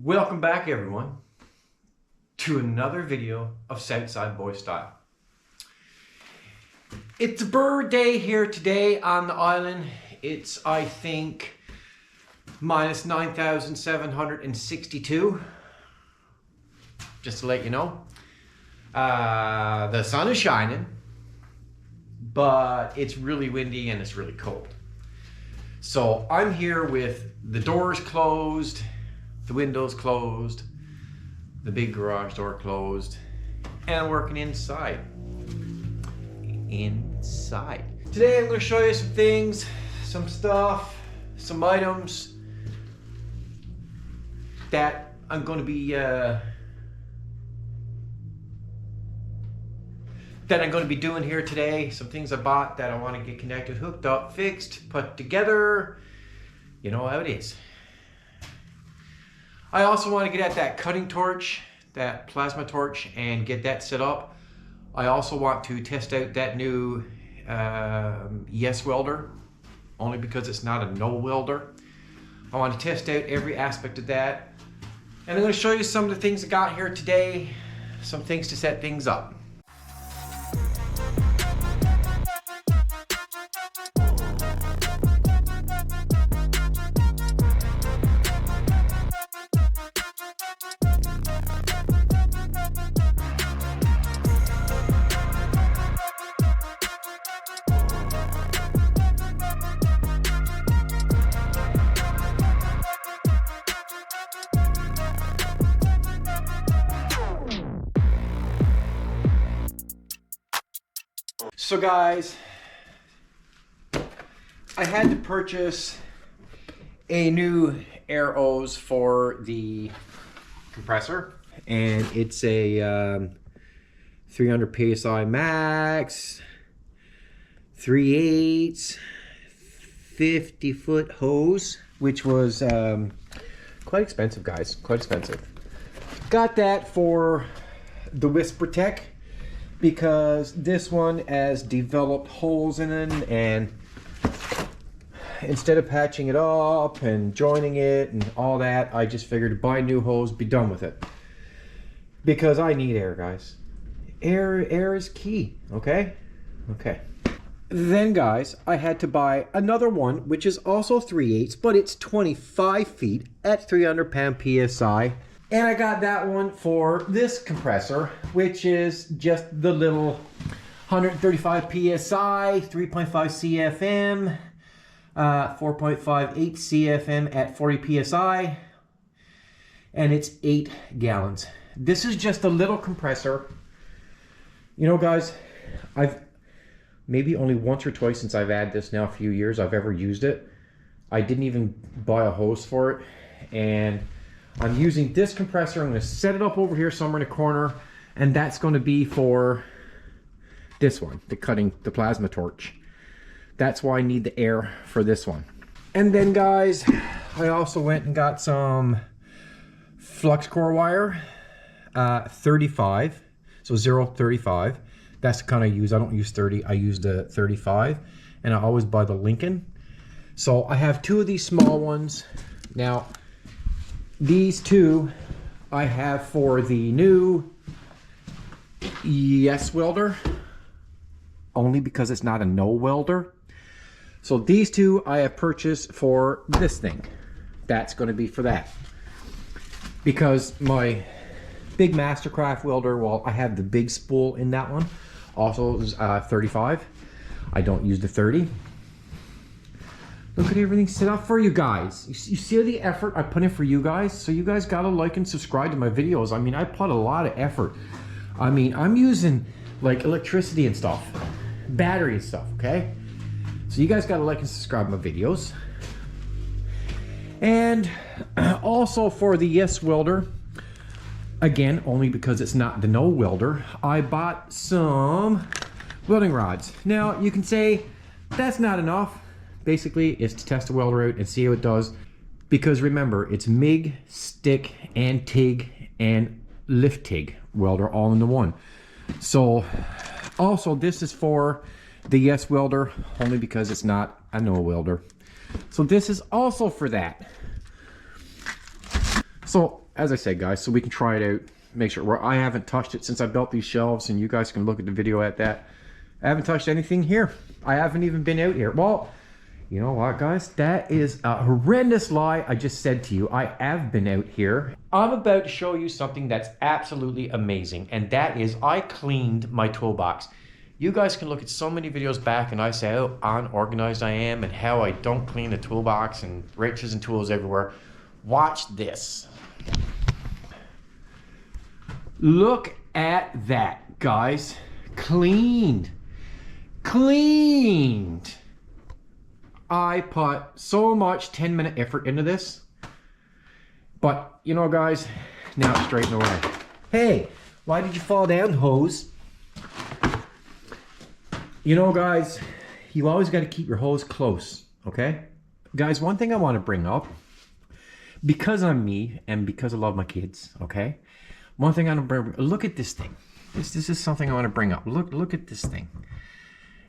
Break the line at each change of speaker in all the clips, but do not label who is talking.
Welcome back, everyone, to another video of Southside Boy Style. It's a bird day here today on the island. It's, I think, minus 9,762. Just to let you know. The sun is shining, but it's really windy and it's really cold. So I'm here with the doors closed, the windows closed, the big garage door closed, and working inside. Today I'm going to show you some things, some stuff, some items that I'm going to be doing here today. Some things I bought that I want to get connected, hooked up, fixed, put together. You know how it is. I also want to get at that cutting torch, that plasma torch, and get that set up. I also want to test out that new yes welder, only because it's not a no welder. I want to test out every aspect of that. And I'm going to show you some of the things I got here today, some things to set things up. So guys, I had to purchase a new air hose for the compressor, and it's a 300 psi max, 3/8, 50-foot hose, which was quite expensive, guys, quite expensive. Got that for the Whisper Tech, because this one has developed holes in it, and instead of patching it up and joining it and all that, I just figured buy a new hose, be done with it. Because I need air, guys. Air is key, okay? Okay. Then, guys, I had to buy another one, which is also 3/8, but it's 25 feet at 300 pound PSI. And I got that one for this compressor, which is just the little 135 PSI, 3.5 CFM, 4.58 CFM at 40 PSI, and it's 8 gallons. This is just a little compressor. You know, guys, I've maybe only once or twice since I've had this now a few years I've ever used it. I didn't even buy a hose for it, and I'm using this compressor. I'm going to set it up over here somewhere in the corner, and that's going to be for this one, the plasma torch. That's why I need the air for this one. And then, guys, I also went and got some flux core wire, 35, so 0.35. That's the kind I use. I don't use 30. I use the 35, and I always buy the Lincoln. So I have two of these small ones. Now, these two I have for the new yes welder, only because it's not a no welder. So these two I have purchased for this thing. That's going to be for that. Because my big Mastercraft welder, well, I have the big spool in that one. Also is 35. I don't use the 30. Look at everything set up for you guys. You see the effort I put in for you guys? So you guys gotta like and subscribe to my videos. I mean, I put a lot of effort. I mean, I'm using like electricity and stuff, battery and stuff, okay? So you guys gotta like and subscribe to my videos. And also for the yes welder, again, only because it's not the no welder, I bought some welding rods. Now, you can say that's not enough. Basically, it's to test the welder out and see how it does. Because remember, it's MIG, stick, and TIG, and lift TIG welder all into one. So, also, this is for the yes welder, only because it's not a no welder. So this is also for that. So as I said, guys, so we can try it out, make sure I haven't touched it since I built these shelves, and you guys can look at the video at that. I haven't touched anything here. I haven't even been out here. Well, you know what, guys? That is a horrendous lie I just said to you. I have been out here. I'm about to show you something that's absolutely amazing, and that is I cleaned my toolbox. You guys can look at so many videos back and I say how unorganized I am and how I don't clean the toolbox and wrenches and tools everywhere. Watch this. Look at that, guys. Cleaned. Cleaned. I put so much 10-minute effort into this. But, you know, guys, now it's straightened away. Hey, why did you fall down, hose? You know, guys, you always got to keep your hose close, okay? Guys, one thing I want to bring up, because I'm me and because I love my kids, okay? One thing I want to bring, look at this thing. This is something I want to bring up. Look at this thing.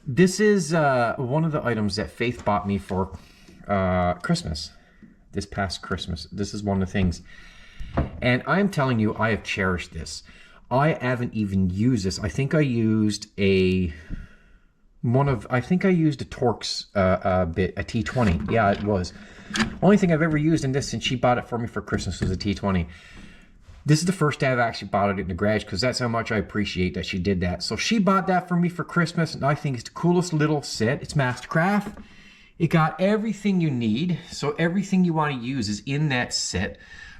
This is one of the items that Faith bought me for Christmas, this past Christmas. This is one of the things. And I'm telling you, I have cherished this. I haven't even used this. I think I used a Torx bit, a T20. Yeah, it was. Only thing I've ever used in this since she bought it for me for Christmas was a T20. This is the first day I've actually bought it in the garage because that's how much I appreciate that she did that. So she bought that for me for Christmas, and I think it's the coolest little set. It's Mastercraft. It got everything you need. So everything you want to use is in that set,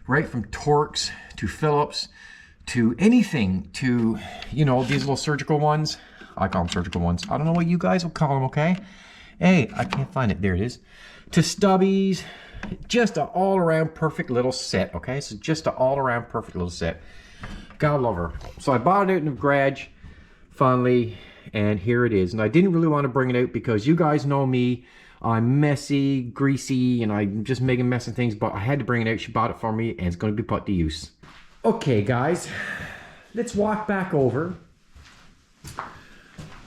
right from Torx to Phillips to anything to, you know, these little surgical ones. I call them surgical ones. I don't know what you guys will call them, okay? Hey, I can't find it. There it is. To stubbies. Just an all-around perfect little set, okay? So just an all-around perfect little set. God love her. So I bought it out in the garage finally, and here it is. And I didn't really want to bring it out because you guys know me. I'm messy, greasy, and I'm just making mess of things, but I had to bring it out. She bought it for me, and it's going to be put to use. Okay, guys, let's walk back over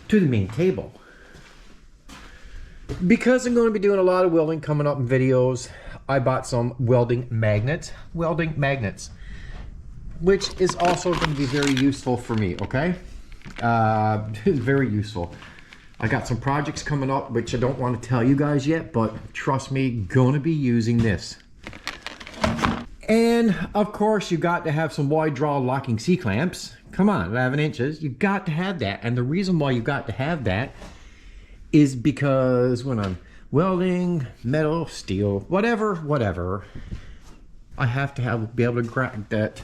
to the main table. Because I'm going to be doing a lot of welding coming up in videos, I bought some welding magnets, which is also going to be very useful for me, okay? Very useful. I got some projects coming up, which I don't want to tell you guys yet, but trust me, going to be using this. And, of course, you got to have some wide draw locking C-clamps. Come on, 11 inches. You got to have that. And the reason why you got to have that is because when I'm welding, metal, steel, whatever, I have to be able to grab that.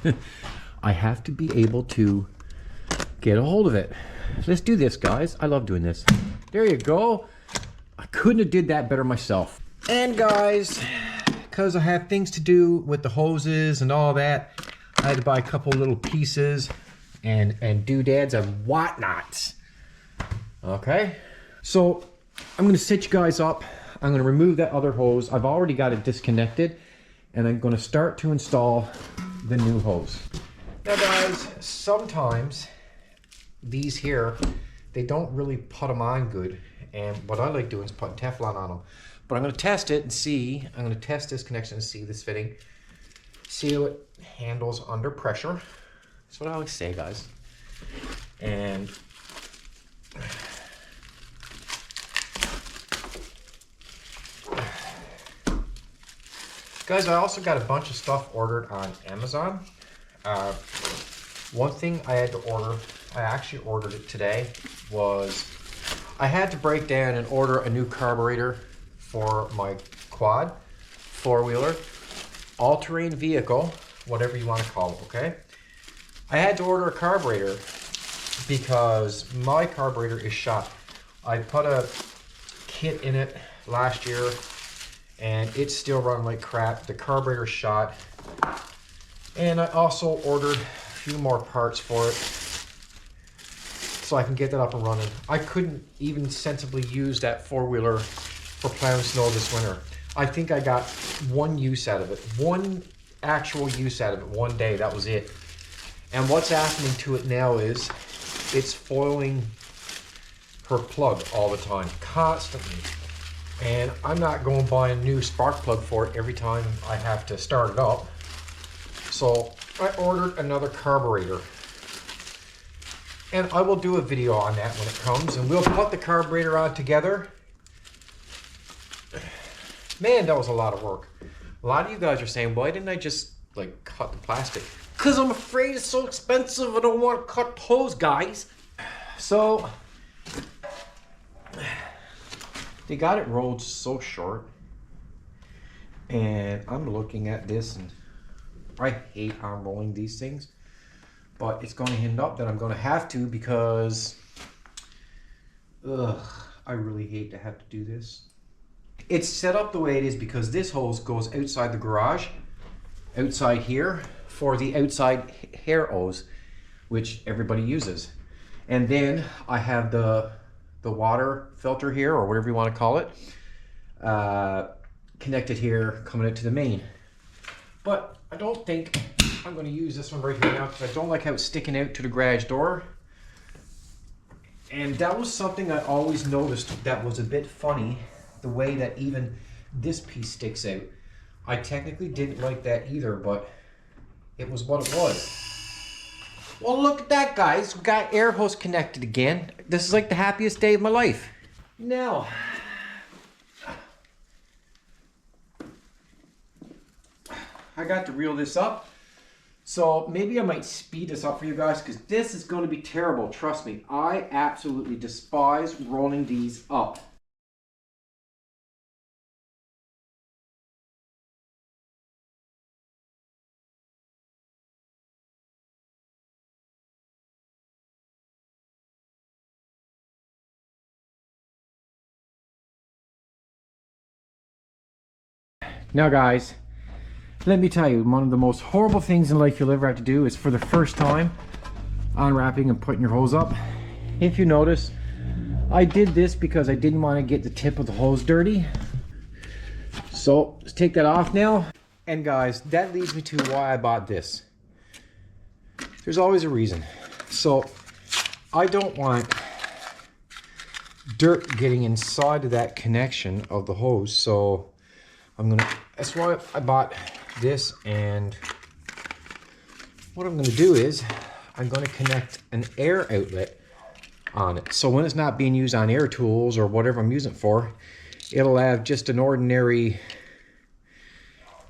I have to be able to get a hold of it. Let's do this, guys. I love doing this. There you go. I couldn't have did that better myself. And guys, because I have things to do with the hoses and all that, I had to buy a couple little pieces and doodads and whatnots. Okay. So I'm going to set you guys up. I'm going to remove that other hose. I've already got it disconnected, and I'm going to start to install the new hose. Now guys, sometimes these here, they don't really put them on good, and what I like doing is putting Teflon on them. But I'm going to test it and see. I'm going to test this connection and see this fitting. See how it handles under pressure. That's what I always say, guys. And guys, I also got a bunch of stuff ordered on Amazon. One thing I had to order, I actually ordered it today, was I had to break down and order a new carburetor for my quad, four-wheeler, all-terrain vehicle, whatever you want to call it, okay? I had to order a carburetor because my carburetor is shot. I put a kit in it last year, and it's still running like crap. The carburetor's shot. And I also ordered a few more parts for it so I can get that up and running. I couldn't even sensibly use that four-wheeler for plowing snow this winter. I think I got one use out of it. One actual use out of it, one day, that was it. And what's happening to it now is it's foiling her plug all the time, constantly. And I'm not going to buy a new spark plug for it every time I have to start it up. So I ordered another carburetor. And I will do a video on that when it comes, and we'll put the carburetor on together. Man, that was a lot of work. A lot of you guys are saying, why didn't I just like cut the plastic? Because I'm afraid it's so expensive. I don't want to cut the hose, guys. So they got it rolled so short. And I'm looking at this, and I hate unrolling these things. But it's going to end up that I'm going to have to, because I really hate to have to do this. It's set up the way it is because this hose goes outside the garage, outside here, for the outside hair hose, which everybody uses. And then I have the water filter here, or whatever you want to call it, connected here, coming out to the main. But I don't think I'm going to use this one right here now, because I don't like how it's sticking out to the garage door. And that was something I always noticed that was a bit funny, the way that even this piece sticks out. I technically didn't like that either, but it was what it was. Well, look at that, guys. We got air hose connected again. This is like the happiest day of my life. Now, I got to reel this up. So maybe I might speed this up for you guys, because this is going to be terrible. Trust me, I absolutely despise rolling these up. Now guys, let me tell you, one of the most horrible things in life you'll ever have to do is, for the first time, unwrapping and putting your hose up. If you notice, I did this because I didn't want to get the tip of the hose dirty. So let's take that off now. And guys, that leads me to why I bought this. There's always a reason. So I don't want dirt getting inside of that connection of the hose. So that's why I bought this. And what I'm gonna do is I'm gonna connect an air outlet on it. So when it's not being used on air tools or whatever I'm using it for, it'll have just an ordinary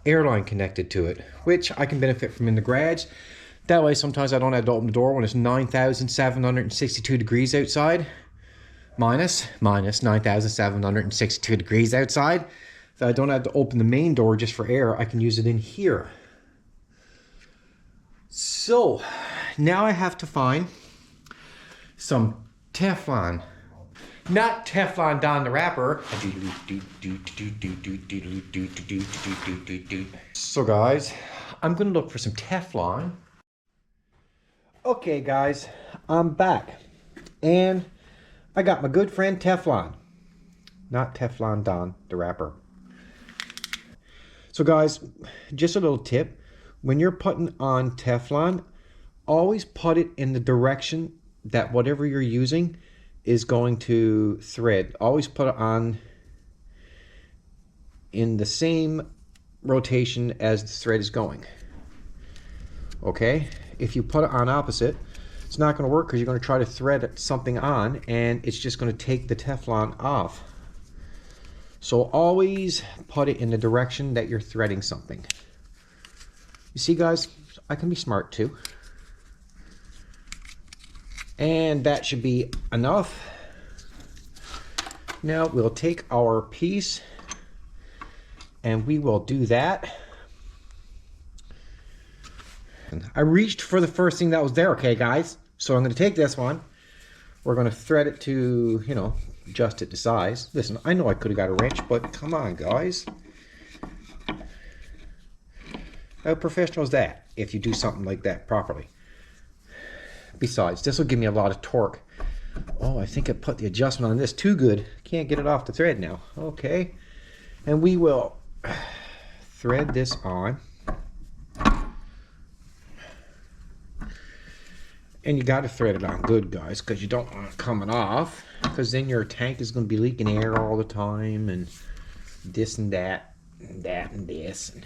air line connected to it, which I can benefit from in the garage. That way sometimes I don't have to open the door when it's 9,762 degrees outside. Minus 9,762 degrees outside. So I don't have to open the main door just for air. I can use it in here. So now I have to find some Teflon. Not Teflon Don the Rapper. So guys, I'm gonna look for some Teflon. Okay guys, I'm back. And I got my good friend Teflon. Not Teflon Don the Rapper. So guys, just a little tip. When you're putting on Teflon, always put it in the direction that whatever you're using is going to thread. Always put it on in the same rotation as the thread is going. Okay? If you put it on opposite, it's not going to work, because you're going to try to thread something on and it's just going to take the Teflon off. So always put it in the direction that you're threading something. You see guys, I can be smart too. And that should be enough. Now we'll take our piece and we will do that. And I reached for the first thing that was there, okay guys? So I'm going to take this one. We're going to thread it to, you know, adjust it to size. Listen, I know I could have got a wrench, but come on guys. How professional is that if you do something like that properly? Besides, this will give me a lot of torque. Oh, I think I put the adjustment on this too good. Can't get it off the thread now. Okay. And we will thread this on. And you got to thread it on good, guys, because you don't want it coming off, because then your tank is going to be leaking air all the time, and this and that, and that and this. And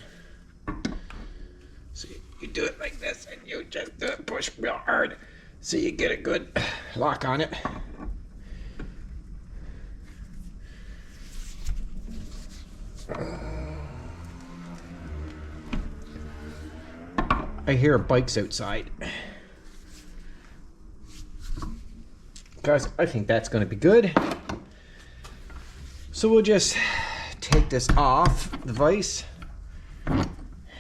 so you do it like this, and you just do it, push real hard so you get a good lock on it. I hear bikes outside. Guys, I think that's going to be good. So we'll just take this off the vise.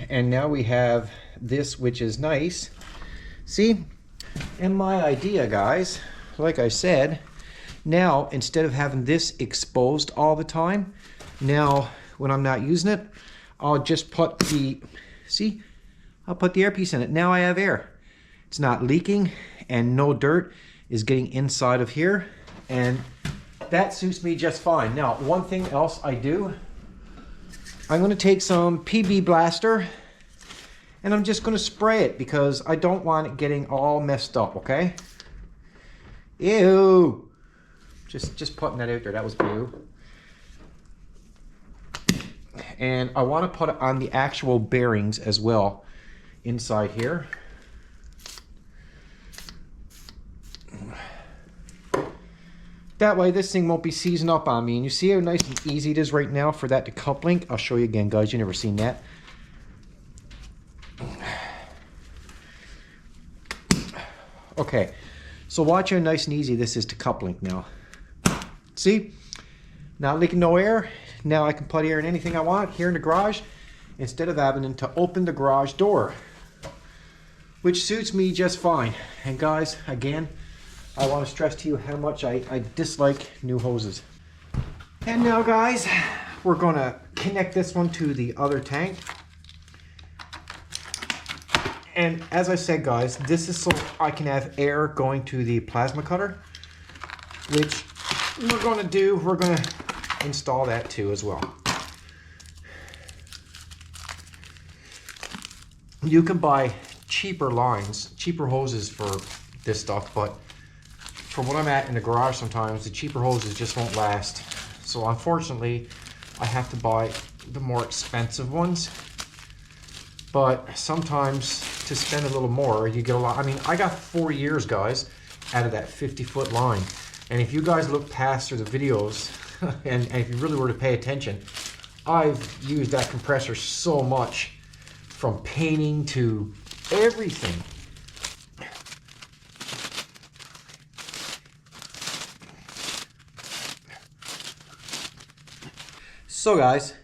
And now we have this, which is nice. See? And my idea, guys, like I said, now instead of having this exposed all the time, now when I'm not using it, I'll just put the, see? I'll put the airpiece in it. Now I have air. It's not leaking and no dirt is getting inside of here. And that suits me just fine. Now, one thing else I do, I'm going to take some PB Blaster and I'm just going to spray it because I don't want it getting all messed up, okay? Ew. Just putting that out there. That was ew. And I want to put it on the actual bearings as well inside here. That way this thing won't be seizing up on me. And you see how nice and easy it is right now for that to coupling? I'll show you again, guys. You've never seen that. Okay, so watch how nice and easy this is to coupling now. See? Not leaking no air. Now I can put air in anything I want here in the garage instead of having to open the garage door, which suits me just fine. And guys, again, I want to stress to you how much I dislike new hoses. And now, guys, we're going to connect this one to the other tank. And as I said, guys, this is so I can have air going to the plasma cutter, which we're going to do. We're going to install that too as well. You can buy cheaper lines, cheaper hoses for this stuff, but for what I'm at in the garage sometimes, the cheaper hoses just won't last. So unfortunately, I have to buy the more expensive ones. But sometimes to spend a little more, you get a lot. I mean, I got 4 years, guys, out of that 50-foot line. And if you guys look past through the videos, and if you really were to pay attention, I've used that compressor so much, from painting to everything. So guys,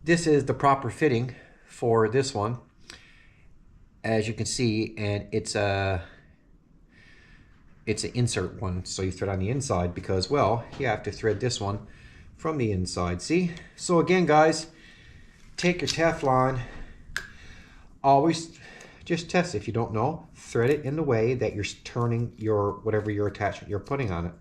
this is the proper fitting for this one, as you can see, and it's an insert one, so you thread on the inside because, well, you have to thread this one from the inside, see? So again, guys, take your Teflon, always just test it. If you don't know, thread it in the way that you're turning your whatever your attachment you're putting on it.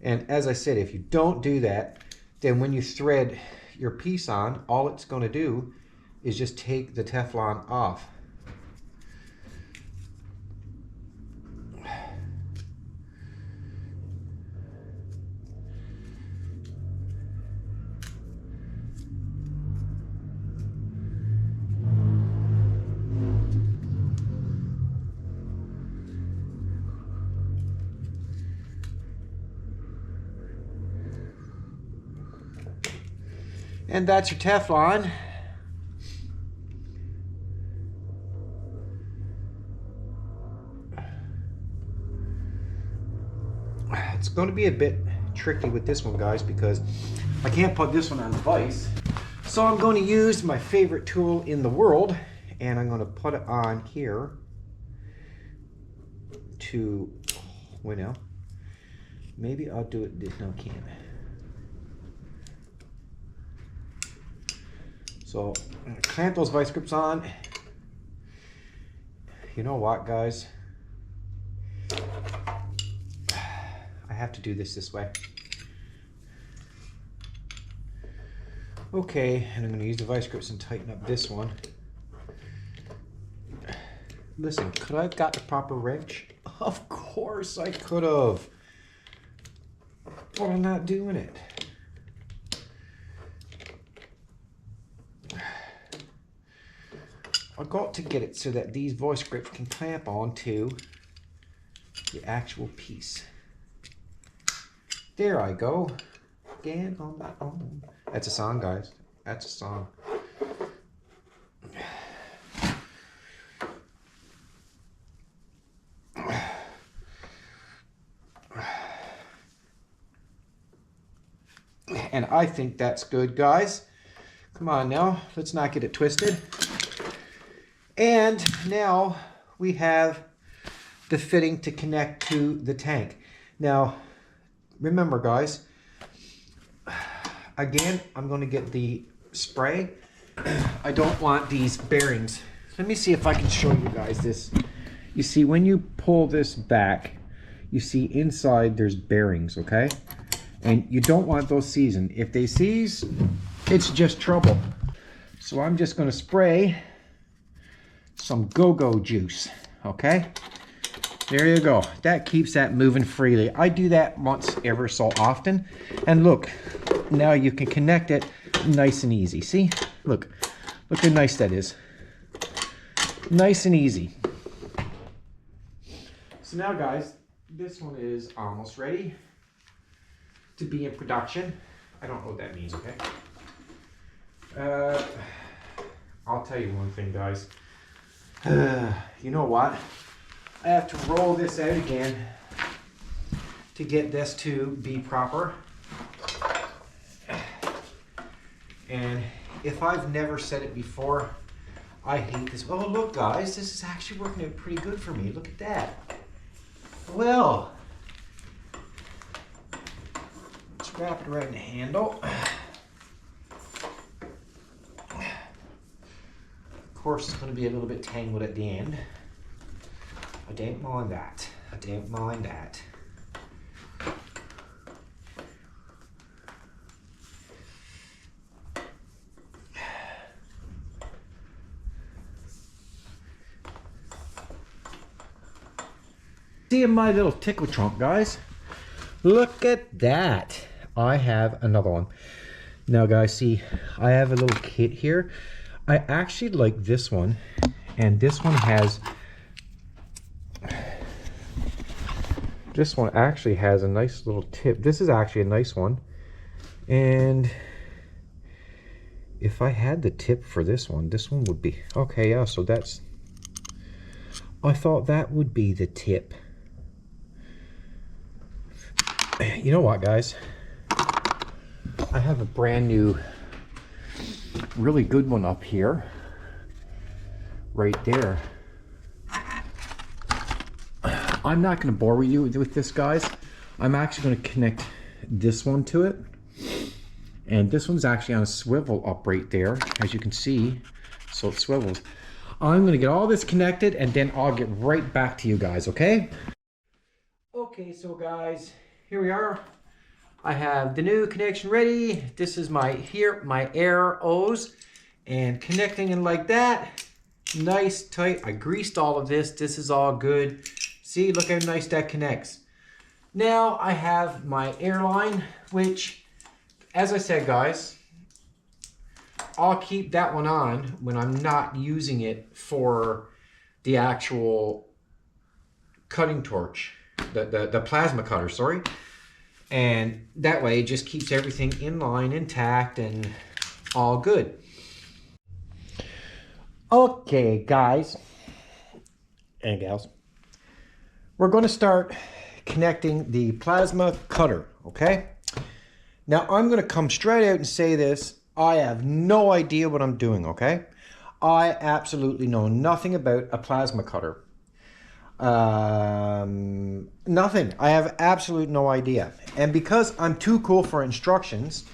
And as I said, if you don't do that, then when you thread your piece on, all it's going to do is just take the Teflon off. And that's your Teflon. It's going to be a bit tricky with this one, guys, because I can't put this one on the vise. So I'm going to use my favorite tool in the world, and I'm going to put it on here to, wait now, maybe I'll do it this, no, I can't. So I'm going to clamp those vice grips on. You know what, guys? I have to do this way. Okay, and I'm going to use the vice grips and tighten up this one. Listen, could I have got the proper wrench? Of course I could have. But I'm not doing it. I've got to get it so that these voice grips can clamp onto the actual piece. There I go. Again on my own. That's a song, guys. That's a song. And I think that's good, guys. Come on now, let's not get it twisted. And now we have the fitting to connect to the tank. Now, remember guys, again, I'm going to get the spray. I don't want these bearings. Let me see if I can show you guys this. You see, when you pull this back, you see inside there's bearings, okay? And you don't want those seizing. If they seize, it's just trouble. So I'm just going to spray some go-go juice, okay? There you go. That keeps that moving freely. I do that once ever so often. And look, now you can connect it nice and easy. See? Look how nice that is. Nice and easy. So now guys, this one is almost ready to be in production. I don't know what that means, okay? I'll tell you one thing, guys. You know what? I have to roll this out again to get this to be proper. And if I've never said it before, I hate this. Oh, look, guys, this is actually working out pretty good for me. Look at that. Well, let's wrap it around the handle. Of course, it's going to be a little bit tangled at the end. I don't mind that. I don't mind that. See my little tickle trunk, guys. Look at that. I have another one. Now, guys, see, I have a little kit here. I actually like this one, and this one has. This one actually has a nice little tip. This is actually a nice one. And if I had the tip for this one would be, okay, yeah, so that's, I thought that would be the tip. You know what, guys? I have a brand new, really good one up here, right there. I'm not going to bore you with this, guys. I'm actually going to connect this one to it. And this one's actually on a swivel up right there, as you can see. So it swivels. I'm going to get all this connected, and then I'll get right back to you guys, okay? Okay, so guys, here we are. I have the new connection ready. This is my air hose, and connecting in like that. Nice, tight. I greased all of this. This is all good. See, look how nice that connects. Now I have my air line, which, as I said, guys, I'll keep that one on when I'm not using it for the actual cutting torch, the plasma cutter, sorry. And that way it just keeps everything in line, intact, and all good. Okay, guys and gals. We're going to start connecting the plasma cutter, okay? Now, I'm going to come straight out and say this. I have no idea what I'm doing, okay? I absolutely know nothing about a plasma cutter. Nothing. I have absolute no idea. And because I'm too cool for instructions,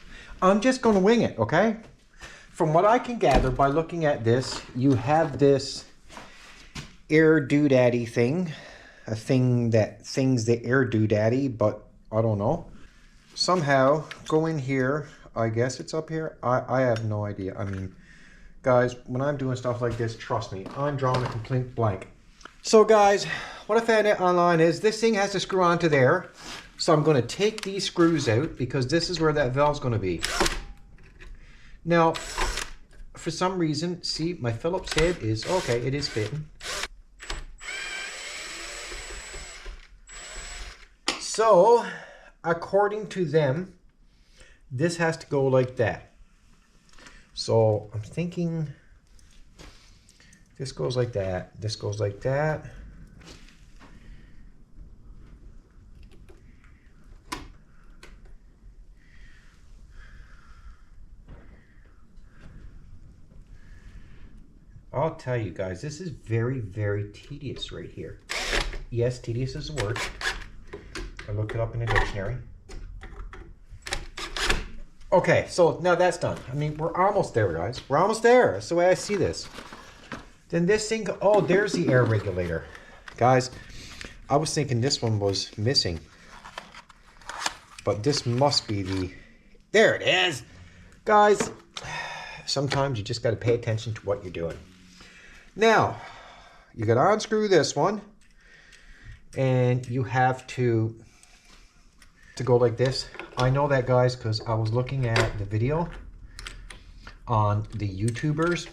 I'm just going to wing it, okay? From what I can gather by looking at this, you have this air doodaddy thing. A thing that things the air doodaddy, but I don't know. Somehow go in here. I guess it's up here. I have no idea. I mean, guys, when I'm doing stuff like this, trust me, I'm drawing a complete blank. So guys, what I found out online is this thing has to screw onto there. So I'm going to take these screws out because this is where that valve's going to be. Now, for some reason, see, my Phillips head is, okay, it is fitting. So, according to them, this has to go like that. So, I'm thinking this goes like that, this goes like that. I'll tell you guys, this is very, very tedious right here. Yes, tedious is a word. I looked it up in a dictionary. Okay, so now that's done. I mean, we're almost there, guys. We're almost there. That's the way I see this. Then this thing, oh, there's the air regulator. Guys, I was thinking this one was missing. But this must be the, there it is. Guys, sometimes you just got to pay attention to what you're doing. Now, you got to unscrew this one. And you have to go like this. I know that, guys, because I was looking at the video on the YouTubers,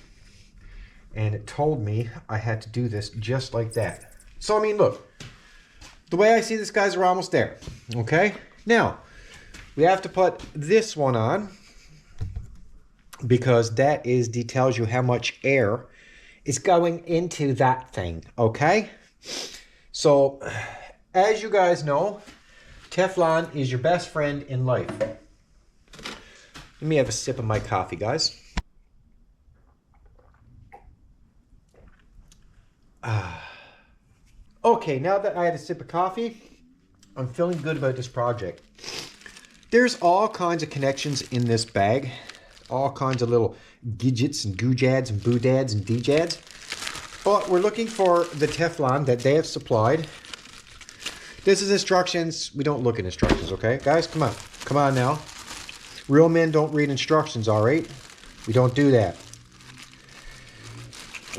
and it told me I had to do this just like that. So, I mean, look, the way I see this, guys, we're almost there. Okay? Now, we have to put this one on because that tells you how much air is going into that thing. Okay? So, as you guys know, Teflon is your best friend in life. Let me have a sip of my coffee, guys. Okay, now that I had a sip of coffee, I'm feeling good about this project. There's all kinds of connections in this bag. All kinds of little gidgets and goojads and boodads and dejads. But we're looking for the Teflon that they have supplied. This is instructions. We don't look at instructions, okay? Guys, come on. Come on now. Real men don't read instructions, all right? We don't do that.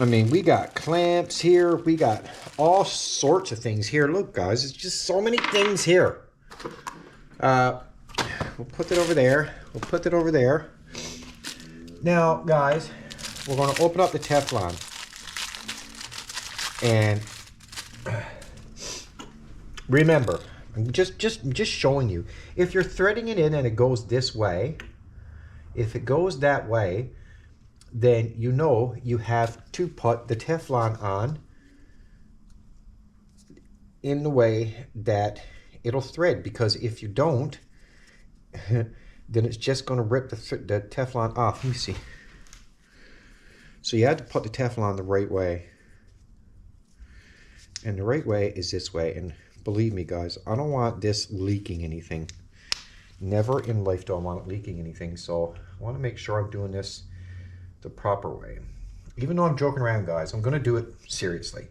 I mean, we got clamps here. We got all sorts of things here. Look, guys, it's just so many things here. We'll put it over there. We'll put it over there. Now, guys, we're going to open up the Teflon. And remember, I'm just showing you. If you're threading it in and it goes this way, if it goes that way, then you know you have to put the Teflon on in the way that it'll thread. Because if you don't, then it's just going to rip the Teflon off. Let me see. So you have to put the Teflon the right way. And the right way is this way. And believe me, guys, I don't want this leaking anything. Never in life do I want it leaking anything. So I want to make sure I'm doing this the proper way. Even though I'm joking around, guys, I'm going to do it seriously.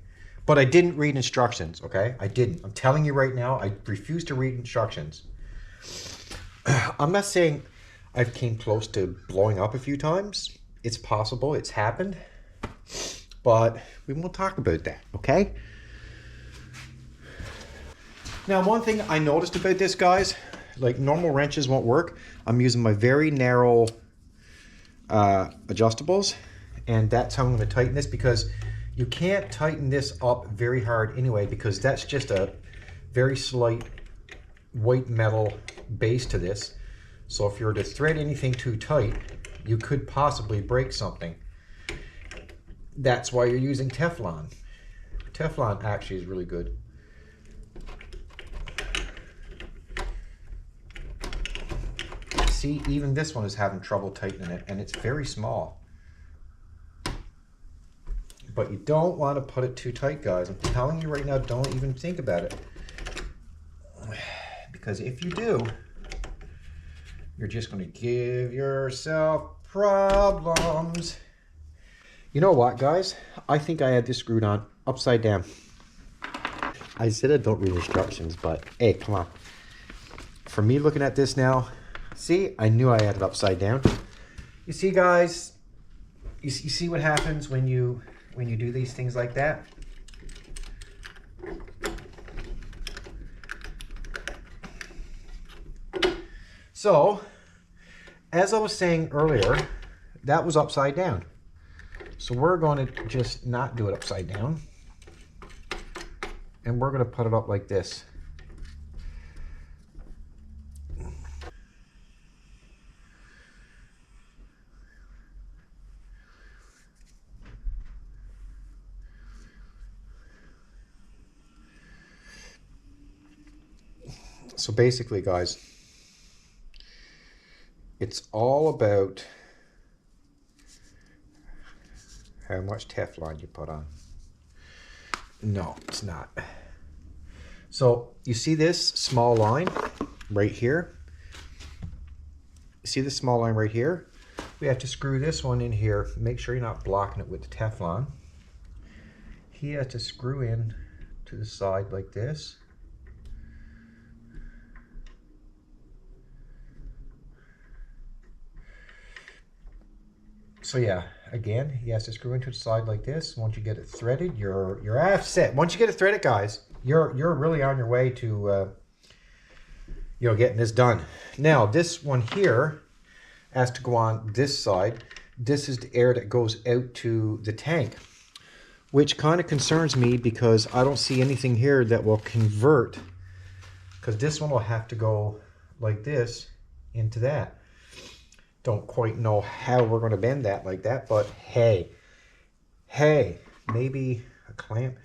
But I didn't read instructions, okay? I didn't. I'm telling you right now, I refuse to read instructions. I'm not saying I've came close to blowing up a few times. It's possible. It's happened. But we won't talk about that, okay? Now, one thing I noticed about this, guys, like normal wrenches won't work. I'm using my very narrow adjustables, and that's how I'm going to tighten this, because you can't tighten this up very hard anyway, because that's just a very slight white metal base to this. So if you were to thread anything too tight, you could possibly break something. That's why you're using Teflon. Teflon actually is really good. See, even this one is having trouble tightening it, and it's very small. But you don't want to put it too tight, guys. I'm telling you right now, don't even think about it. Because if you do, you're just going to give yourself problems. You know what, guys? I think I had this screwed on upside down. I said I don't read instructions, but hey, come on. For me looking at this now, see, I knew I had it upside down. You see, guys, you see what happens when you do these things like that? So, as I was saying earlier, that was upside down. So we're going to just not do it upside down. And we're going to put it up like this. So basically, guys, it's all about how much Teflon you put on. No, it's not. So you see this small line right here? See this small line right here? We have to screw this one in here. Make sure you're not blocking it with the Teflon. He has to screw in to the side like this. So yeah, again, he has to screw into the side like this. Once you get it threaded, you're half set. Once you get it threaded, guys, you're really on your way to getting this done. Now this one here has to go on this side. This is the air that goes out to the tank, which kind of concerns me because I don't see anything here that will convert, because this one will have to go like this into that. Don't quite know how we're going to bend that like that, but hey, maybe a clamp.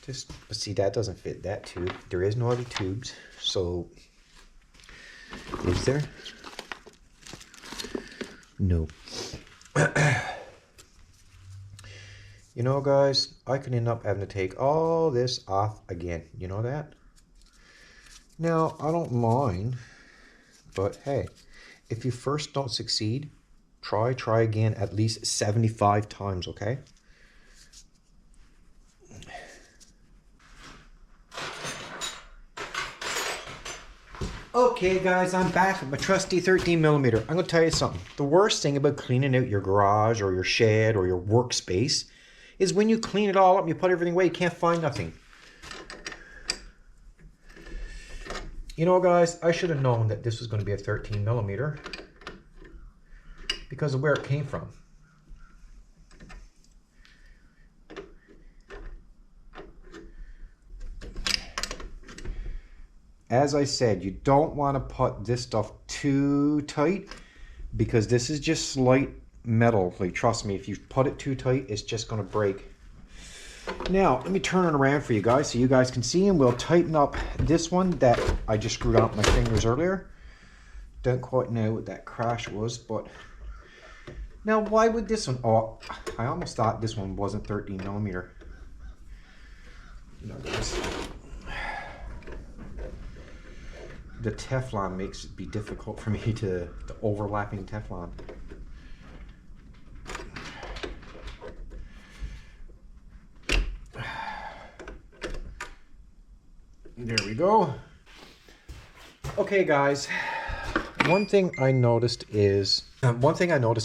But see, that doesn't fit that tube. There is no other tubes, so is there? No. You know, guys, I could end up having to take all this off again. You know that? Now, I don't mind, but hey, if you first don't succeed, try again at least 75 times, okay? Okay, guys, I'm back with my trusty 13mm. I'm going to tell you something. The worst thing about cleaning out your garage or your shed or your workspace is when you clean it all up and you put everything away, you can't find nothing. You know, guys, I should have known that this was going to be a 13mm because of where it came from. As I said, you don't want to put this stuff too tight because this is just slight metal. Like, trust me, if you put it too tight, it's just going to break. Now, let me turn it around for you guys so you guys can see, and we'll tighten up this one that I just screwed on with my fingers earlier. Don't quite know what that crash was, but now why would this one? Oh, I almost thought this one wasn't 13mm. You know, guys, the Teflon makes it be difficult for me to the overlapping Teflon. There we go. Okay, guys. One thing I noticed,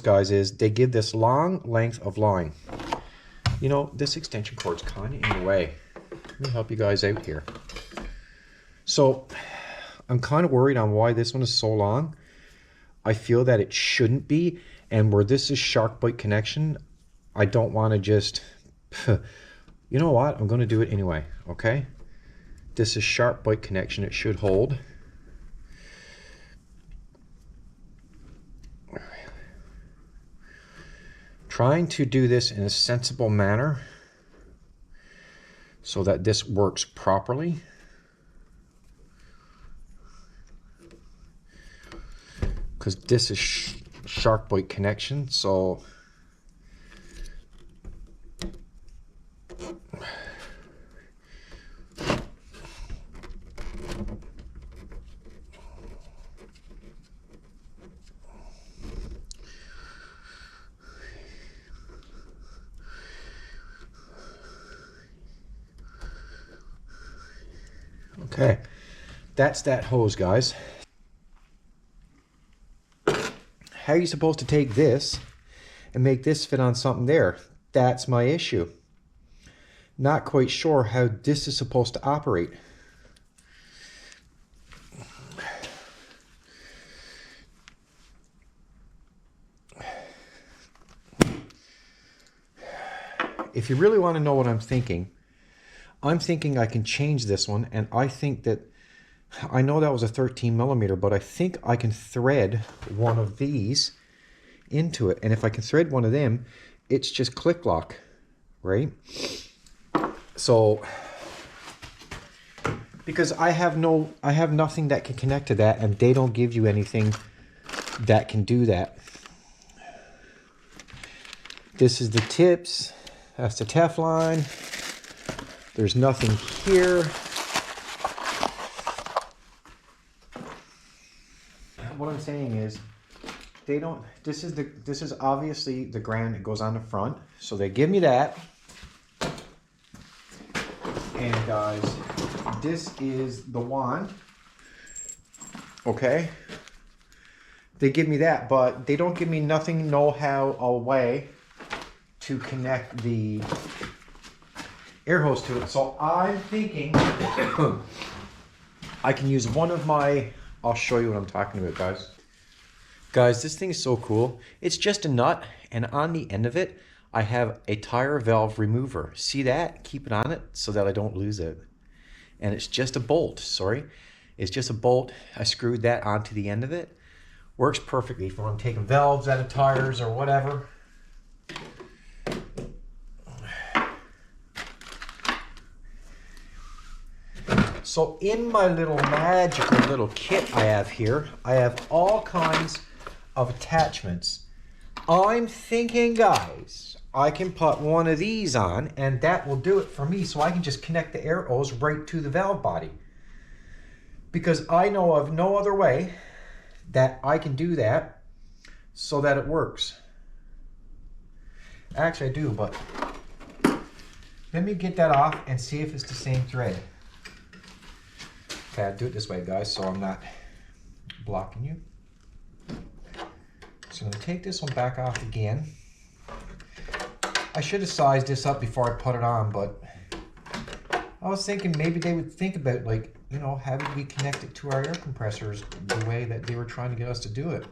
guys, is they give this long length of line. You know, this extension cord's kind of in the way. Let me help you guys out here. So, I'm kind of worried on why this one is so long. I feel that it shouldn't be, and where this is shark bite connection, I don't want to just, you know what, I'm going to do it anyway, okay? This is sharp bite connection, it should hold. Trying to do this in a sensible manner so that this works properly. Because this is shark bite connection, so okay, that's that hose, guys. How are you supposed to take this and make this fit on something there? That's my issue. Not quite sure how this is supposed to operate. if you really want to know what I'm thinking I can change this one, and I think that, I know that was a 13 millimeter, but I think I can thread one of these into it. And if I can thread one of them, it's just click lock, right? So, because I have nothing that can connect to that, and they don't give you anything that can do that. This is the tips, that's the Teflon. There's nothing here. What I'm saying is, they don't, this is obviously the ground that goes on the front. So they give me that. And guys, this is the wand. Okay. They give me that, but they don't give me nothing, know-how, a way to connect the air hose to it. So I'm thinking I can use one of my, I'll show you what I'm talking about, guys. Guys, this thing is so cool. It's just a nut, and on the end of it, I have a tire valve remover. See that? Keep it on it so that I don't lose it. And it's just a bolt, sorry. It's just a bolt. I screwed that onto the end of it. Works perfectly for when I'm taking valves out of tires or whatever. So in my little magical little kit I have here, I have all kinds of attachments. I'm thinking, guys, I can put one of these on and that will do it for me, so I can just connect the air hose right to the valve body. Because I know of no other way that I can do that so that it works. Actually I do, but let me get that off and see if it's the same thread. Okay, I'll do it this way, guys, so I'm not blocking you. So I'm going to take this one back off again. I should have sized this up before I put it on, but I was thinking maybe they would think about, like, you know, having we connect it to our air compressors the way that they were trying to get us to do it.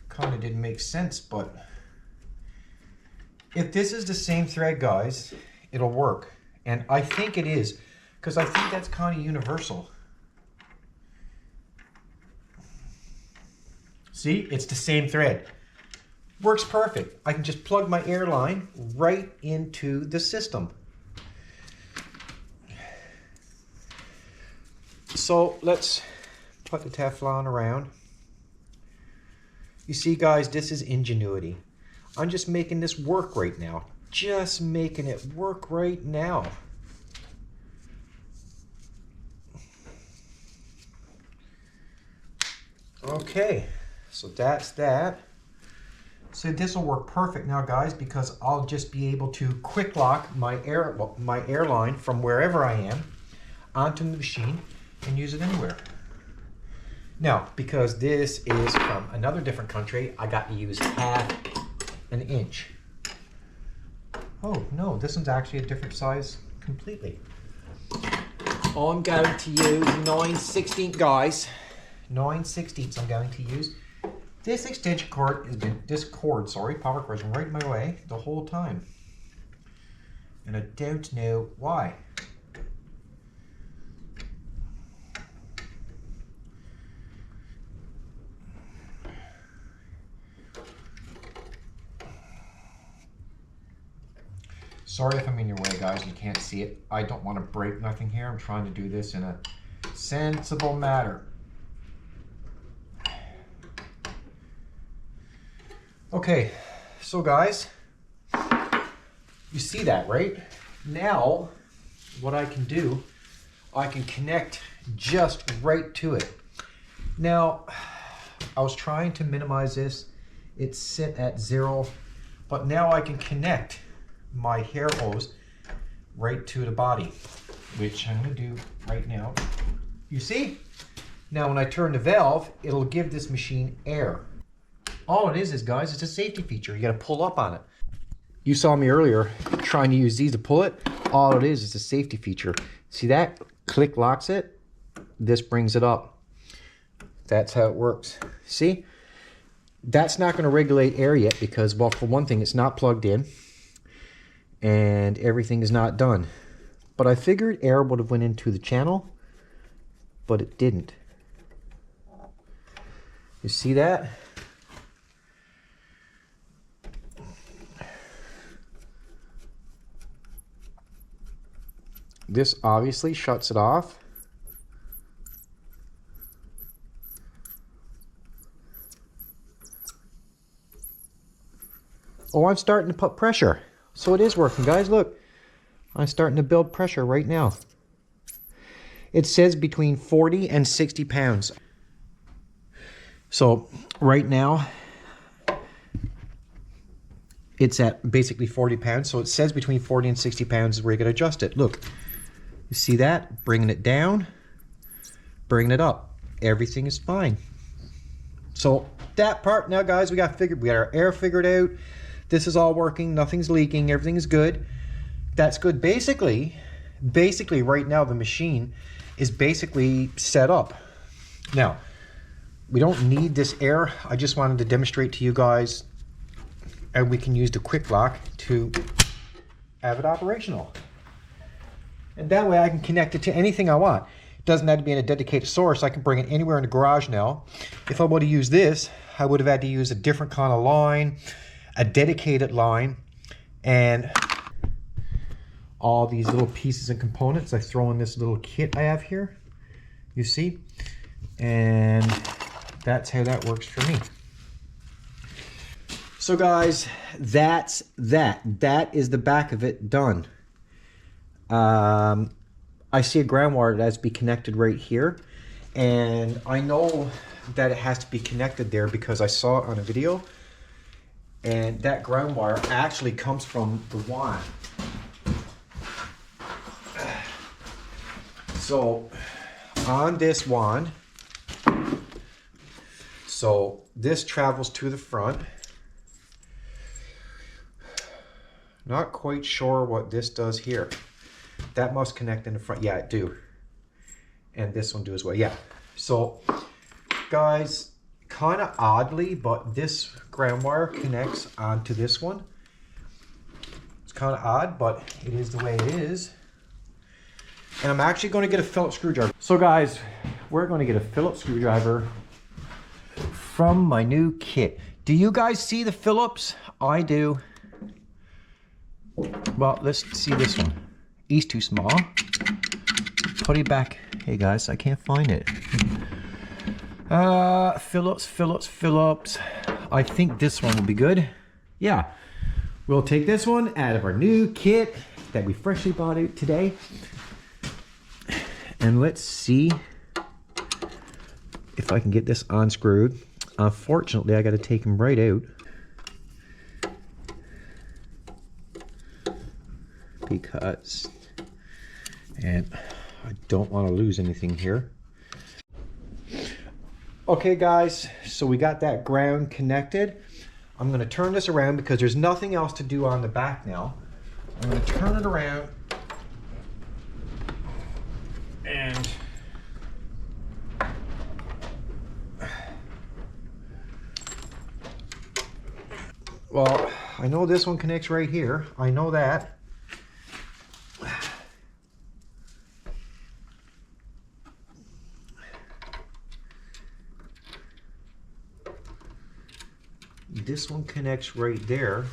Kind of didn't make sense, but if this is the same thread, guys, it'll work. And I think it is, because I think that's kind of universal. See, it's the same thread. Works perfect. I can just plug my air line right into the system. So let's put the Teflon around. You see, guys, this is ingenuity. I'm just making this work right now. Just making it work right now. Okay. So that's that. So this will work perfect now, guys, because I'll just be able to quick lock my air line from wherever I am onto the machine and use it anywhere. Now, because this is from another different country, I got to use half an inch. Oh no, this one's actually a different size completely. I'm going to use 9/16, guys. 9/16 I'm going to use. This extension cord has been, power cord has been right in my way the whole time. And I don't know why. Sorry if I'm in your way, guys, you can't see it. I don't want to break nothing here. I'm trying to do this in a sensible manner. Okay, so guys, you see that, right? Now, what I can do, I can connect just right to it. Now, I was trying to minimize this. It's set at 0, but now I can connect my hair hose right to the body, which I'm going to do right now. You see? Now, when I turn the valve, it'll give this machine air. All it is, guys, it's a safety feature. You got to pull up on it. You saw me earlier trying to use these to pull it. All it is a safety feature. See that? Click locks it. This brings it up. That's how it works. See? That's not going to regulate air yet because, well, for one thing, it's not plugged in. and everything is not done. But I figured air would have went into the channel, but it didn't. You see that? This obviously shuts it off. Oh, I'm starting to put pressure. So it is working, guys. Look, I'm starting to build pressure right now. It says between 40 and 60 pounds. So right now, it's at basically 40 pounds. So it says between 40 and 60 pounds is where you're going to adjust it. Look, you see that? Bringing it down, bringing it up. Everything is fine. So that part now, guys, we got our air figured out. This is all working. Nothing's leaking. Everything is good. That's good. Basically right now the machine is basically set up. Now, we don't need this air. I just wanted to demonstrate to you guys how we can use the quick lock to have it operational. And that way I can connect it to anything I want. It doesn't have to be in a dedicated source. I can bring it anywhere in the garage now. If I would have used this, I would have had to use a different kind of line, a dedicated line, and all these little pieces and components I throw in this little kit I have here, you see, and that's how that works for me. So guys, that's that is the back of it done. I see a ground wire that has to be connected right here, and I know that it has to be connected there because I saw it on a video, and that ground wire actually comes from the wand. So on this wand, so this travels to the front. Not quite sure what this does here. That must connect in the front. Yeah, it do. And this one do as well. Yeah. So guys, kind of oddly, but this ground wire connects onto this one. It's kind of odd, but it is the way it is. And I'm actually going to get a Phillips screwdriver. So guys, we're going to get a Phillips screwdriver from my new kit. Do you guys see the Phillips? I do. Well, let's see this one. He's too small. Put it back. Hey guys, I can't find it. Phillips. I think this one will be good. Yeah. We'll take this one out of our new kit that we freshly bought out today. And let's see if I can get this unscrewed. Unfortunately, I got to take him right out because, and I don't want to lose anything here. Okay guys, so we got that ground connected. I'm going to turn this around because there's nothing else to do on the back now. I'm going to turn it around and well, I know this one connects right here. I know that. This one connects right there.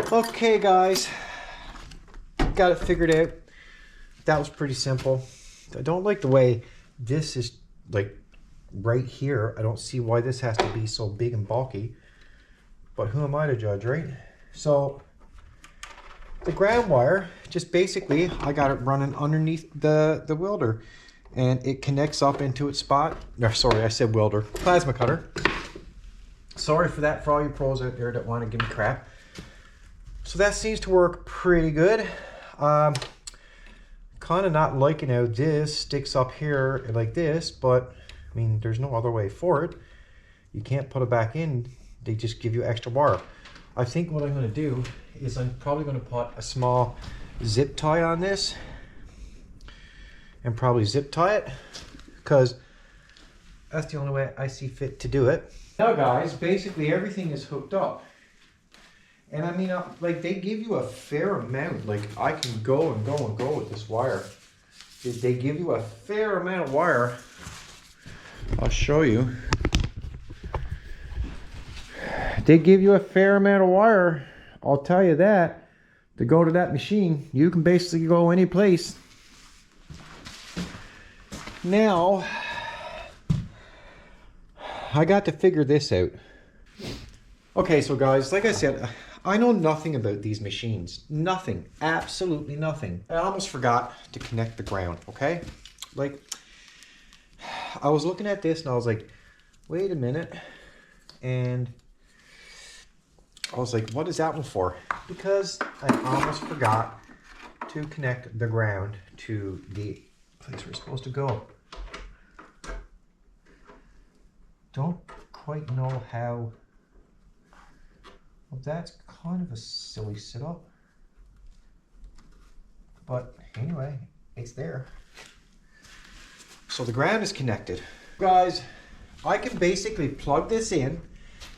Okay guys, got it figured out. That was pretty simple. I don't like the way this is like right here. I don't see why this has to be so big and bulky, but who am I to judge, right? So the ground wire, just basically I got it running underneath the welder, and it connects up into its spot. No, sorry, I said welder, plasma cutter. Sorry for that for all you pros out there that want to give me crap. So that seems to work pretty good. Kind kind of not liking how this sticks up here like this, but I mean, there's no other way for it. You can't put it back in. They just give you extra wire. I think what I'm going to do is I'm probably going to put a small zip tie on this and probably zip tie it, because that's the only way I see fit to do it. Now guys, basically everything is hooked up. And I mean, like, they give you a fair amount. Like, I can go and go and go with this wire. They give you a fair amount of wire. I'll show you. They give you a fair amount of wire. I'll tell you that. To go to that machine, you can basically go any place. Now, I got to figure this out. Okay, so guys, like I said, I know nothing about these machines. Nothing. Absolutely nothing. I almost forgot to connect the ground, okay? Like, I was looking at this and I was like, wait a minute. And I was like, what is that one for? Because I almost forgot to connect the ground to the place we're supposed to go. Don't quite know how. Well, that's kind of a silly setup. But anyway, it's there. So the ground is connected. Guys, I can basically plug this in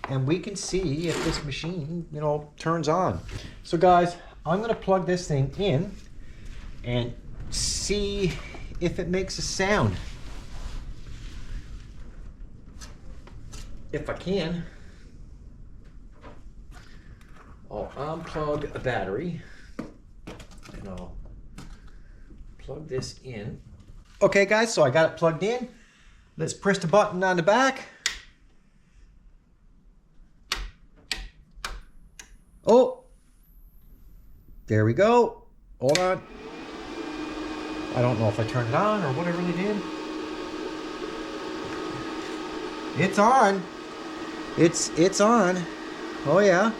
and we can see if this machine, you know, turns on. So guys, I'm going to plug this thing in and see if it makes a sound. If I can, I'll unplug a battery and I'll plug this in. Okay guys, so I got it plugged in. Let's press the button on the back. Oh, there we go. Hold on. I don't know if I turned it on or what I really did. It's on. It's on. Oh yeah.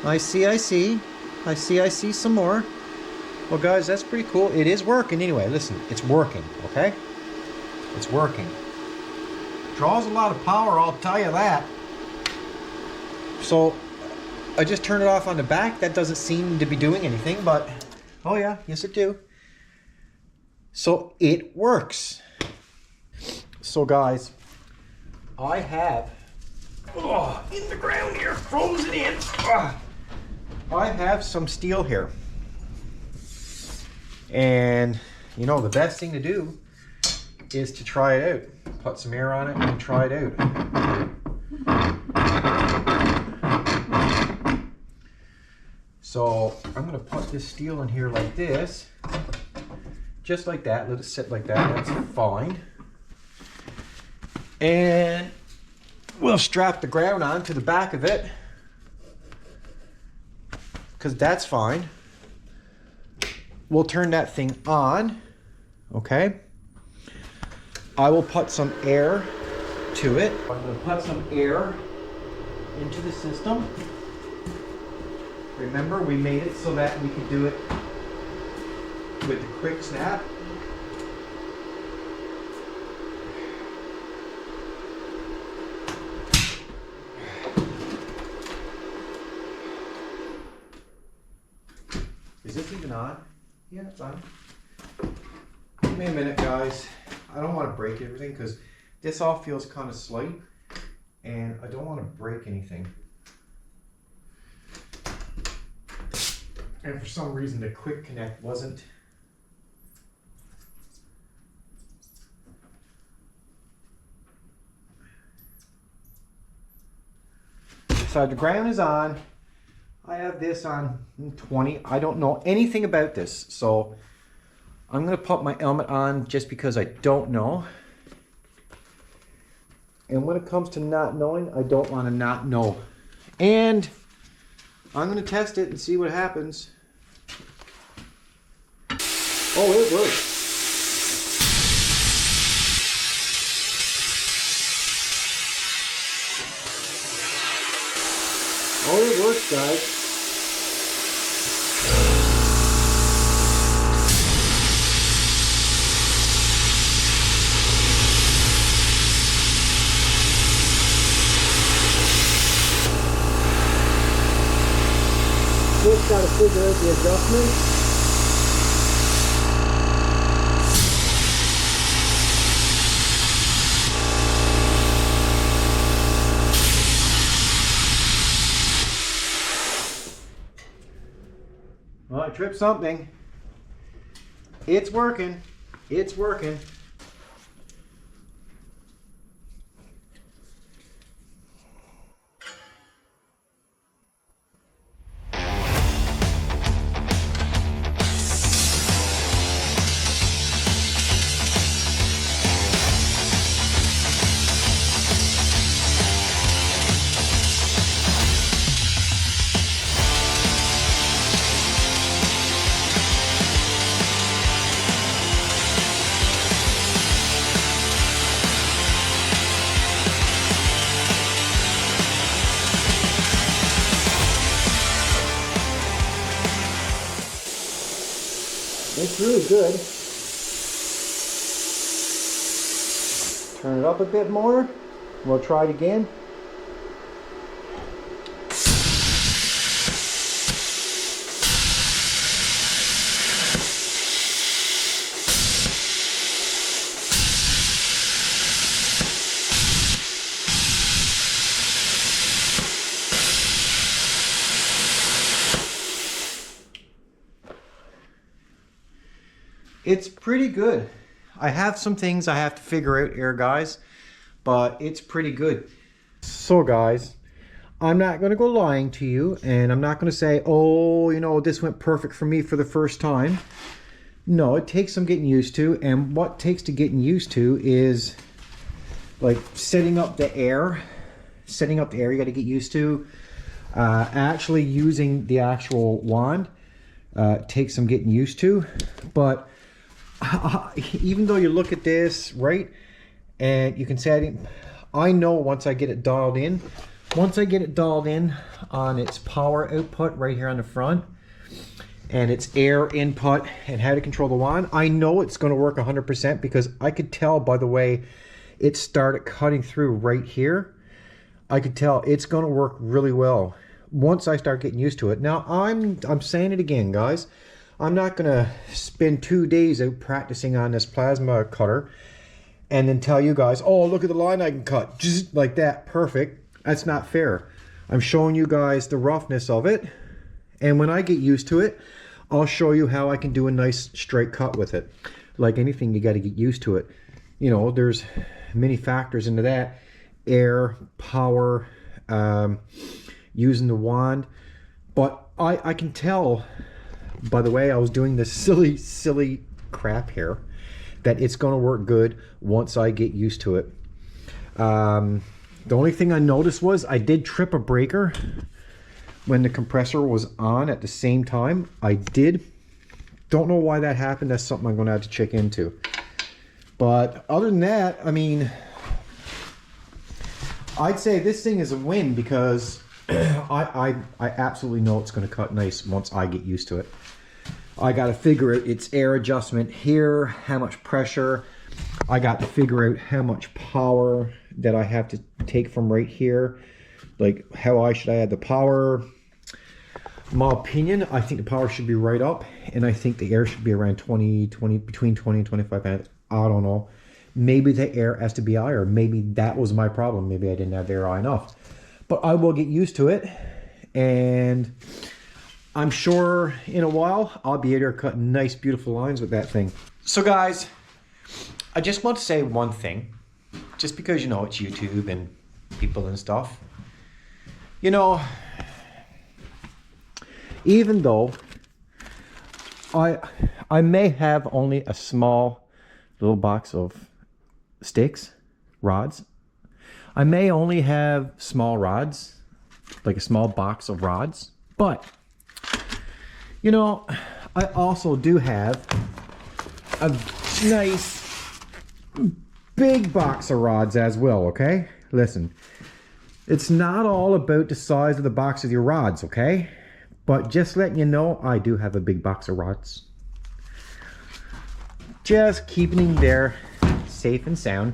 I see some more. Well guys, that's pretty cool. It is working anyway. Listen, it's working, okay? It's working. Draws a lot of power, I'll tell you that. So I just turned it off on the back. That doesn't seem to be doing anything, but oh yeah, yes it do. So it works. So guys, I have in the ground here, frozen in. I have some steel here. And you know, the best thing to do is to try it out. Put some air on it and try it out. So I'm going to put this steel in here like this. Just like that. Let it sit like that. That's fine. And we'll strap the ground on to the back of it, because that's fine. We'll turn that thing on. Okay. I will put some air to it. I'm going to put some air into the system. Remember, we made it so that we could do it with the quick snap. Is this even on? Yeah, it's on. Give me a minute, guys. I don't want to break everything because this all feels kind of slight and I don't want to break anything. And for some reason the quick connect wasn't. So the ground is on. I have this on 20. I don't know anything about this, so I'm going to put my helmet on just because I don't know. And when it comes to not knowing, I don't want to not know. And I'm going to test it and see what happens. Oh, it works. Oh, it works, guys. got to figure out the adjustment. Well, I tripped something. It's working. It's working. It's really good. Turn it up a bit more. We'll try it again. It's pretty good. I have some things I have to figure out here, guys, but it's pretty good. So guys, I'm not going to go lying to you, and I'm not going to say, oh, you know, this went perfect for me for the first time. No, it takes some getting used to, and what takes to getting used to is like setting up the air. Setting up the air you got to get used to. Actually using the actual wand takes some getting used to, but even though you look at this, right, and you can say I know once I get it dialed in, on its power output right here on the front and its air input and how to control the wand, I know it's going to work 100% because I could tell by the way it started cutting through right here. I could tell it's going to work really well once I start getting used to it. Now I'm saying it again, guys. I'm not going to spend 2 days out practicing on this plasma cutter and then tell you guys, oh, look at the line I can cut. Just like that. Perfect. That's not fair. I'm showing you guys the roughness of it. And when I get used to it, I'll show you how I can do a nice straight cut with it. Like anything, you got to get used to it. You know, there's many factors into that. Air, power, using the wand. But I can tell by the way I was doing this silly crap here that it's going to work good once I get used to it. The only thing I noticed was I did trip a breaker when the compressor was on at the same time. I did. Don't know why that happened. That's something I'm going to have to check into. But other than that, I mean, I'd say this thing is a win because I absolutely know it's going to cut nice once I get used to it. I got to figure out its air adjustment here, how much pressure. I got to figure out how much power that I have to take from right here. Like how I should add the power. My opinion, I think the power should be right up, and I think the air should be around between 20 and 25 amps. I don't know. Maybe the air has to be higher. Maybe that was my problem. Maybe I didn't have the air high enough. But I will get used to it, and I'm sure in a while I'll be able to cut nice, beautiful lines with that thing. So guys, I just want to say one thing, just because, you know, it's YouTube and people and stuff. You know, even though I may have only a small little box of sticks, rods. I may only have small rods, like a small box of rods, but you know, I also do have a nice big box of rods as well, okay? Listen, it's not all about the size of the box of your rods, okay? But just letting you know, I do have a big box of rods. Just keeping them there, safe and sound.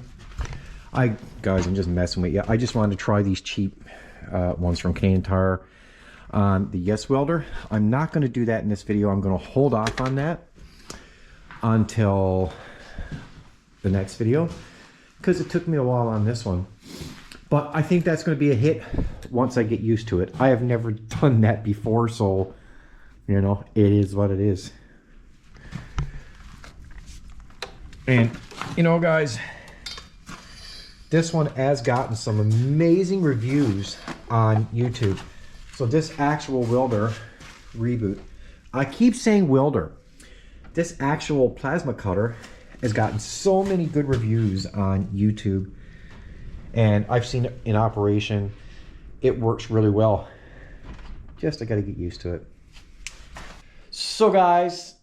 Guys, I'm just messing with you. I just wanted to try these cheap ones from Canadian Tire. on the Yes welder. I'm not going to do that in this video. I'm going to hold off on that until the next video because it took me a while on this one. But I think that's going to be a hit once I get used to it. I have never done that before, so you know, it is what it is. And you know, guys, this one has gotten some amazing reviews on YouTube. So this actual welder, REBOOT, I keep saying welder. This actual plasma cutter has gotten so many good reviews on YouTube, and I've seen it in operation. It works really well. Just I gotta get used to it. So guys,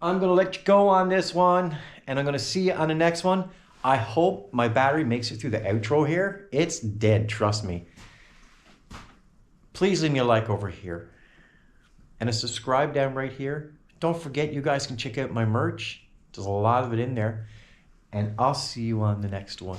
I'm gonna let you go on this one, and I'm gonna see you on the next one. I hope my battery makes it through the outro here. It's dead, trust me. Please leave me a like over here and a subscribe down right here. Don't forget, you guys can check out my merch. There's a lot of it in there, and I'll see you on the next one.